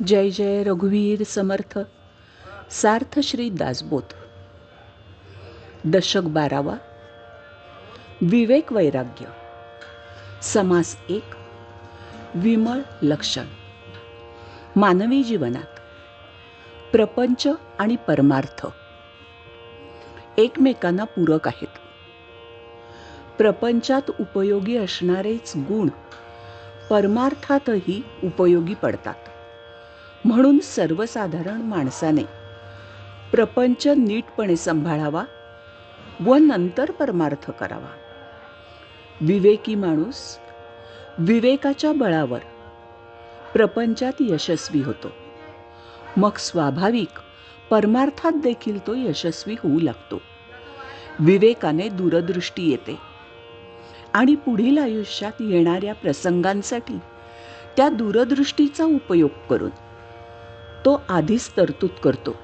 जय जय रघुवीर समर्थ. सार्थ श्री दासबोध. दशक 12वा. विवेक वैराग्य. समास 1. विमळ लक्षण. मानवी जीवनात प्रपंच आणि परमार्थ एकमेकांना पूरक आहेत. प्रपंचात उपयोगी असणारेच गुण परमार्थातही उपयोगी पडतात. म्हणून सर्वसाधारण माणसाने प्रपंच नीटपणे सांभाळावा व नंतर परमार्थ करावा. विवेकी माणूस विवेकाच्या बळावर प्रपंचात यशस्वी होतो. मग स्वाभाविक परमार्थात देखील तो यशस्वी होऊ लागतो. विवेकाने दूरदृष्टी येते आणि पुढील आयुष्यात येणाऱ्या प्रसंगांसाठी त्या दूरदृष्टीचा उपयोग करून तो आधीच तरतूद करतो.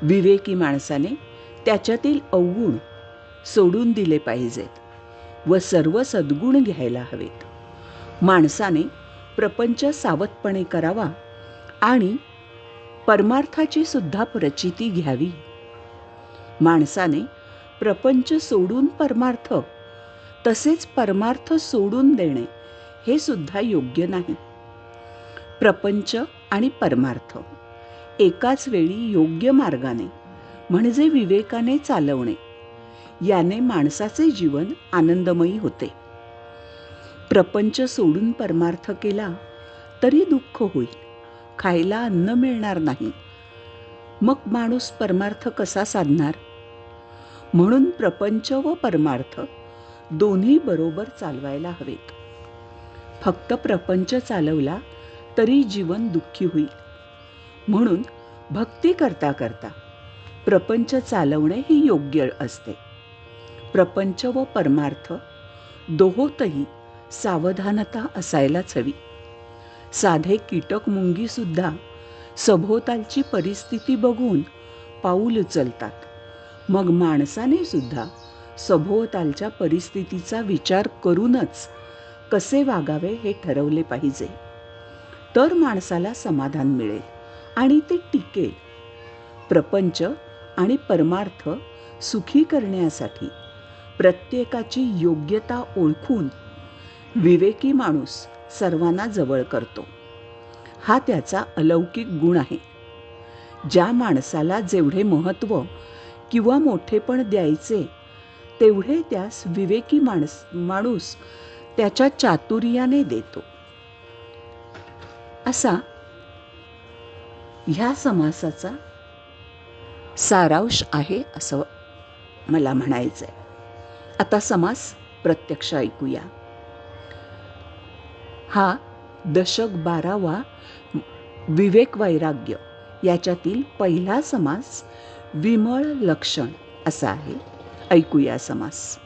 विवेकी माणसाने त्याच्यातील अवगुण सोडून दिले पाहिजेत व सर्व सद्गुण घ्यायला हवेत. माणसाने प्रपंच सावधपणे करावा आणि परमार्थाची सुद्धा प्रचिती घ्यावी. माणसाने प्रपंच सोडून परमार्थ तसेच परमार्थ सोडून देणे हे सुद्धा योग्य नाही. प्रपंच आणि परमार्थ एकाच वेळी योग्य मार्गाने म्हणजे विवेकाने चालवणे याने माणसाचे जीवन आनंदमयी होते. प्रपंच सोडून परमार्थ केला तरी दुःख होईल, खायला अन्न मिळणार नाही. मग माणूस परमार्थ कसा साधणार? म्हणून प्रपंच व परमार्थ दोन्ही बरोबर चालवायला हवेत. फक्त प्रपंच चालवला तरी जीवन दुःखी होईल. म्हणून भक्ती करता करता प्रपंच चालवणे ही योग्य असते. प्रपंच व परमार्थ दोहोतही सावधानता असायलाच हवी. साधे कीटक मुंगी सुद्धा सभोवतालची परिस्थिती बघून पाऊल उचलतात. मग माणसाने सुद्धा सभोवतालच्या परिस्थितीचा विचार करूनच कसे वागावे हे ठरवले पाहिजे. तर माणसाला समाधान मिळेल आणि ते टिकेल. प्रपंच आणि परमार्थ सुखी करण्यासाठी प्रत्येकाची योग्यता ओळखून विवेकी माणूस सर्वांना जवळ करतो. हा त्याचा अलौकिक गुण आहे. ज्या माणसाला जेवढे महत्त्व किंवा मोठेपण द्यायचे तेवढे त्यास विवेकी माणूस त्याच्या चातुर्याने देतो. असा ह्या समासाचा सारांश आहे असं मला म्हणायचंय. आता समास प्रत्यक्ष ऐकूया. हा दशक 12वा विवेक वैराग्य याच्यातील पहिला समास विमळ लक्षण असा आहे. ऐकूया समास.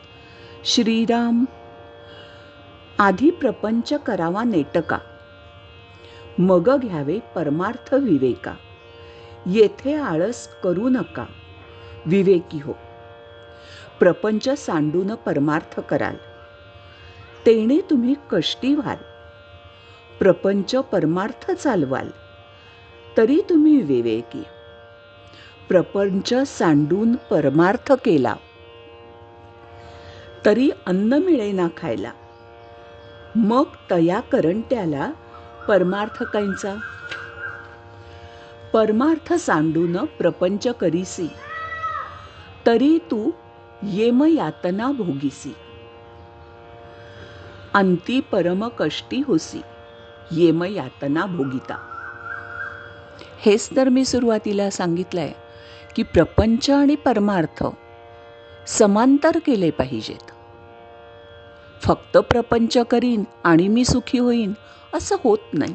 श्रीराम. आधी प्रपंच करावा नेटका, मग घ्यावे परमार्थ विवेका. येथे आळस करू नका, विवेकी हो. प्रपंच सांडून परमार्थ कराल, तेणे तुम्ही कष्टी व्हाल. प्रपंच परमार्थ चालवाल, तरी तुम्ही विवेकी. प्रपंच सांडून परमार्थ केला तरी अन्न मिळेना खायला. मग तया करंट्याला परमार्थ कायचा. परमार्थ सांडून प्रपंच करीसी, तरी तू येम यातना भोगीसी. अंती परम कष्टी होसी, येम यातना भोगिता. हेच तर मी सुरुवातीला सांगितलंय की प्रपंच आणि परमार्थ समांतर केले पाहिजेत. फक्त प्रपंच करीन आणि मी सुखी होईन असं होत नाही.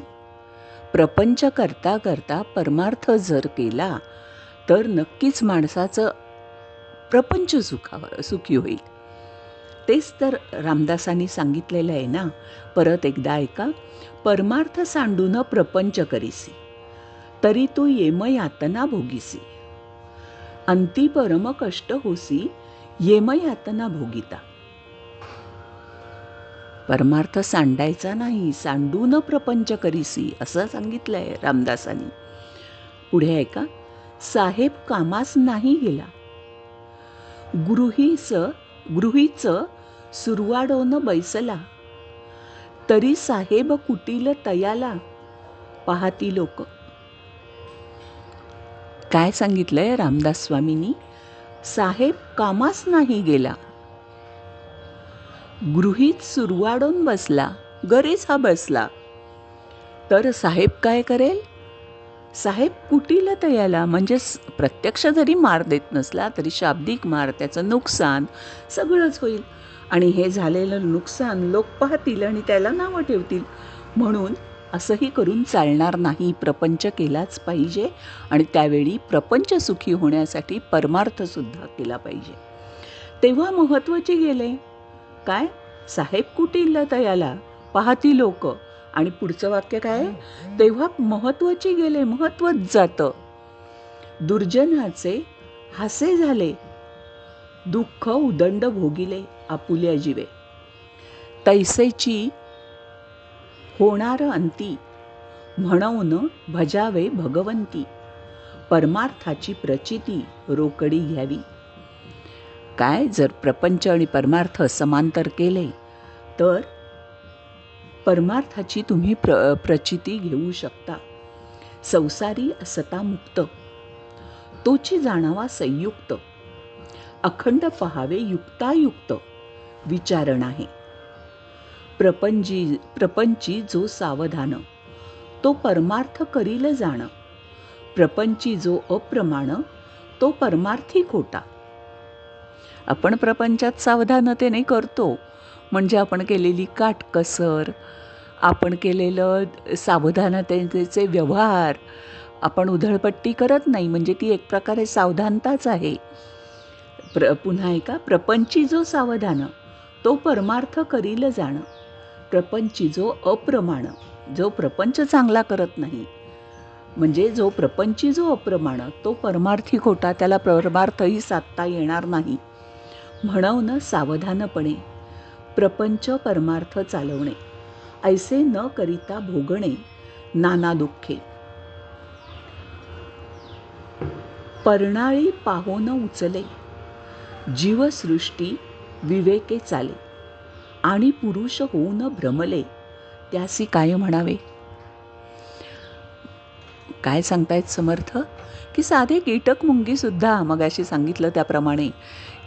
प्रपंच करता करता परमार्थ जर केला तर नक्कीच माणसाचं प्रपंच सुखी होईल. तेच तर रामदासांनी सांगितलेलं आहे ना. परत एकदा ऐका. परमार्थ सांडून प्रपंच करीसी, तरी तू येम यातना भोगीसी. अंती परम कष्ट होसी, येम यातना भोगिता. परमार्थ सांडायचा नाही, सांडून प्रपंच करीसी, असं सांगितलंय रामदासांनी. पुढे ऐका. साहेब कामास नाही गेला, गृहीच सुरवाडोन बैसला, तरी साहेब कुटील तयाला, पाहती लोक. काय सांगितलंय रामदास स्वामींनी? साहेब कामास नाही गेला, गृहीत सुरवाडून बसला, घरीच हा बसला, तर साहेब काय करेल? साहेब कुटीला तयाला, म्हणजे प्रत्यक्ष जरी मार देत नसला तरी शाब्दिक मार, त्याचं नुकसान सगळंच होईल. आणि हे झालेलं नुकसान लोक पाहतील आणि त्याला नावं ठेवतील. म्हणून असंही करून चालणार नाही, प्रपंच केलाच पाहिजे. आणि त्यावेळी प्रपंच सुखी होण्यासाठी परमार्थसुद्धा केला पाहिजे. तेव्हा महत्त्वाचे गेले काय? साहेब कुटीला तयाला, पाहती लोक. आणि पुढचं वाक्य काय? तेव्हा महत्त्वाचे गेले, महत्त्वच जातं. दुर्जनाचे हासे झाले, दुःख उदंड भोगिले आपुल्या जीवे. तैसेची होणार अंती, म्हणून भजावे भगवंती, परमार्थाची प्रचिती रोकडी घ्यावी. काय? जर प्रपंच आणि परमार्थ समांतर केले तर परमार्थाची तुम्ही प्रचिती घेऊ शकता. संसारी असता मुक्त, तोची जाणावा संयुक्त, अखंड पहावे युक्तायुक्त विचारण आहे. प्रपंची जो सावधान, तो परमार्थ करील जाण, प्रपंची जो अप्रमाण, तो परमार्थी खोटा. आपण प्रपंचात सावधानतेने करतो म्हणजे आपण केलेली काटकसर, आपण केलेलं सावधानतेचे व्यवहार, आपण उधळपट्टी करत नाही, म्हणजे ती एक प्रकारे सावधानताच आहे. पुन्हा ऐका. प्रपंची जो सावधान, तो परमार्थ करील जाण, प्रपंची जो अप्रमाण, जो प्रपंच चांगला करत नाही, म्हणजे जो प्रपंची जो अप्रमाण, तो परमार्थी खोटा, त्याला परमार्थही साधता येणार नाही. म्हणून सावधानपणे प्रपंच परमार्थ चालवणे, ऐसे न करिता भोगणे नाना दुःखे. पर्णाळी पाहोन उचले, जीवसृष्टी विवेके चाले, आणि पुरुष होऊन भ्रमले, त्यासी काय म्हणावे. काय सांगतायत समर्थ? की साधे कीटक मुंगी सुद्धा मगाशी सांगितलं त्याप्रमाणे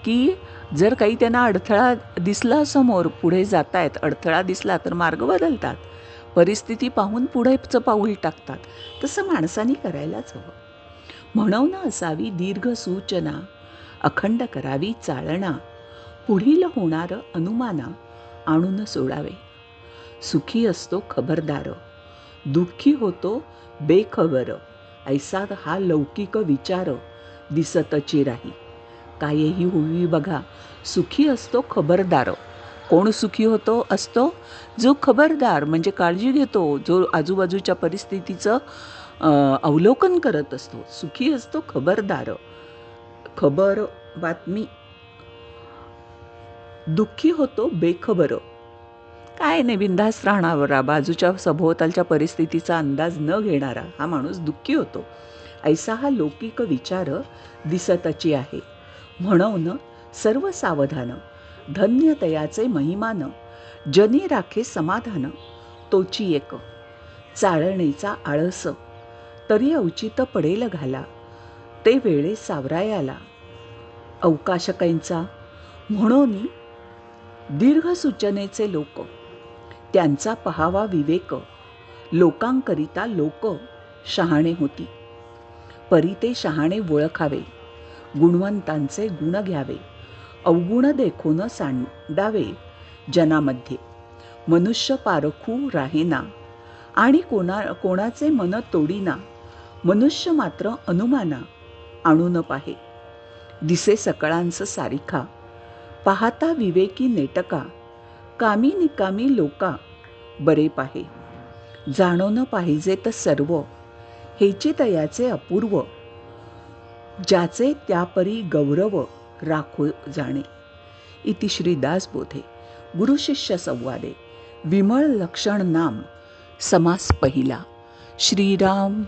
की जर काही त्यांना अडथळा दिसला समोर, पुढे जातायत, अडथळा दिसला तर मार्ग बदलतात, परिस्थिती पाहून पुढेचं पाऊल टाकतात. तसं माणसाने करायलाच हवं. म्हणून असावी दीर्घ सूचना, अखंड करावी चालना, पुढील होणार अनुमाना आणून सोडावे. सुखी असतो खबरदार, दुःखी होतो बेखबर, ऐसा हा लौकिक विचार दिसतची राही. कायही होई बघा, सुखी असतो खबरदार. कोण सुखी असतो? जो खबरदार, म्हणजे काळजी घेतो, जो आजूबाजूच्या परिस्थितीचं अवलोकन करत असतो. सुखी असतो खबरदार, खबर बातमी. दुःखी होतो बेखबर, काय नाही, बिनधास्त राहणारा, बाजूच्या सभोवतालच्या परिस्थितीचा अंदाज न घेणारा हा माणूस दुःखी होतो. ऐसा हा लौकिक विचार दिसतची आहे. म्हणून सर्व सावधान, धन्य तयाचे महिमान, जनी राखे समाधान, तोची एक. चाळणेचा आळस, तरी औचित पडेल घाला, ते वेळे सावरायाला, अवकाश कैंचा. म्हणून दीर्घ सूचनेचे लोक, त्यांचा पहावा विवेक, लोकांकरिता लोक शहाणे होती. परी ते शहाणे ओळखावे, गुणवंतांचे गुण घ्यावे, अवगुण देखून सांडावे जनामध्ये. मनुष्य पारखू राहेना, आणि कोणाचे मन तोडीना, मनुष्य मात्र अनुमाना आणून पाहे. दिसे सकळांच सारिखा, पाहता विवेकी नेटका, कामी निकामी लोका बरे पाहे. जाणून पाहिजेत सर्व, हेची तयाचे अपूर्व, ज्याचे त्यापरी गौरव राखो जाणे. इति श्री दासबोधे गुरुशिष्य संवादे विमळ लक्षण नाम. समास पहिला. श्रीराम